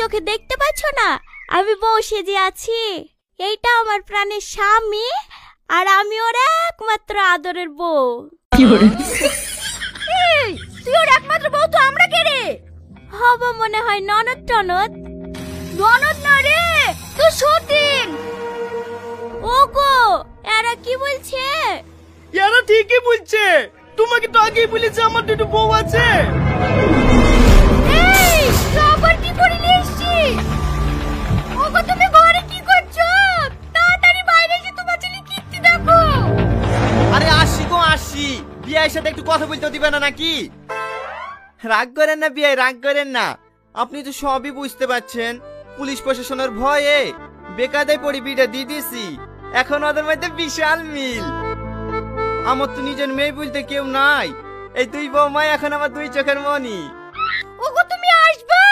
চোখে দেখতে পাচ্ছ না আমি বউ সেজে আছি? এইটা আমার প্রাণের স্বামী আর আমি ওর একমাত্র আদরের বউ। এই, তুই ওর একমাত্র বউ তো আমরা কে রে? হব মনে হয় ননদ টনদ। ননদ না রে, তো সতীন। ওগো, এরা কি বলছে? এরা ঠিকই বলছে, তোমাকে তো আগেই বলেছে আমার দুটো বউ আছে। এই, আবার কি করে নিয়ে এসেছিস? ওগো, তুমি ঘরে কি করছো? তাড়াতাড়ি বাইরে এসে তোমার ছেলে কীর্তি দেখো। আরে আসি গো আসি, বিয়ের সাথে একটু কথা বলতে দিবে না নাকি? রাগ করেন না বিয়ে, রাগ করেন না। আপনি তো সবই বুঝতে পারছেন, পুলিশ প্রশাসনের ভয়ে বেকায়দায় পড়ে বিটা দিয়ে দিয়েছি। এখন ওদের মধ্যে বিশাল মিল। আমার তো নিজের মেয়ে বলতে কেউ নাই, এই দুই বৌমাই এখন আমার দুই চোখের মনি। ওগো, তুমি আসবা?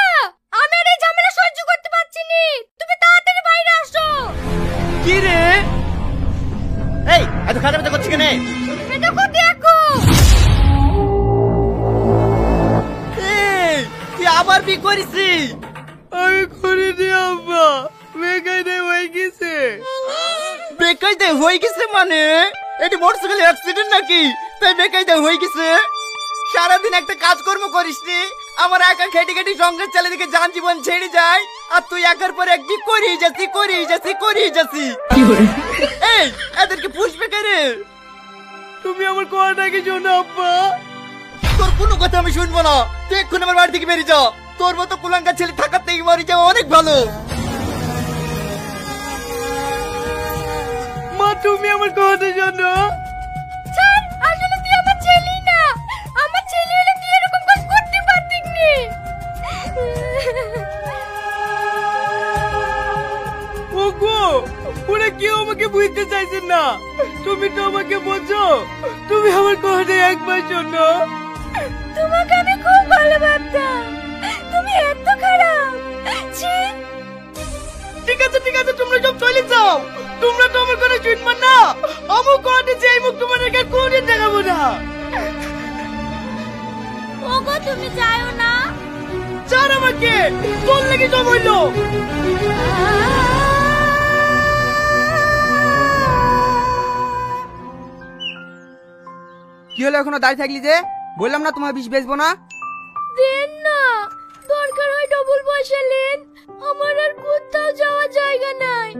আমি আর এই ঝামেলা সহ্য করতে পারছি না, তুমি তাড়াতাড়ি বাইরে আসো। কি রে, এই এত খাটামিটা করছিস কেন? দেখো দেখো, তুই আবার বিয়ে করিসি? আমি করিনি আব্বা, বেকায়দায় হয়ে গেছে। বেকায়দায় হয়ে গেছে মানে? এটি মোটরসাইকেল অ্যাক্সিডেন্ট নাকি তাই বেকায়দায় হয়ে গেছে? সারাদিন একটা কাজকর্ম করিসনি, আমার একা খেটে খেটে সংসার চালিয়ে দিকে যান জীবন ছেড়ে যায়, আর তুই একার পর এক বিয়ে করেই যাচ্ছি। এই এদেরকে পুষবে কে রে? তুমি আমার কথাটাকে শোনো আব্বা। তোর কোনো কথা আমি শুনবো না, তুই এক্ষুনি আমার বাড়ি থেকে বেরিয়ে যা। তোর মতো কুলাঙ্গার ছেলে থাকার থেকে মরে যাওয়া অনেক ভালো। মা, তুমি আমার কথা শোনো। ছাড়, আসলে তুই আমার ছেলে না। আমার ছেলে হলে তুই এরকম কাজ করতে পারতিস না। ওগো, ওরা কেউ আমাকে বুঝতে চাইছে না, তুমি তো আমাকে বোঝো। তুমি আমার কথা একবার শোনো। তোমাকে আমি খুব ভালোবাসতাম, তুমি এত খারাপ। ছি। ঠিক আছে, তোমরা সব চলে যাও। তোমরা তো আমার কথা শুনবে না। আমার কথা যে এই মুখ তোমার একা কোনদিন দেখাবো না। ওগো, তুমি যাও না। ছাড় আমাকে, তোর লাগি সব হইলো। কি হলো, এখনো দাঁড়িয়ে থাকলি যে? বললাম না তোমার বিষ বেচবো না। দেন না, দরকার হয় ডবল বসালেন। আমার আর কোথাও যাওয়ার জায়গা নাই।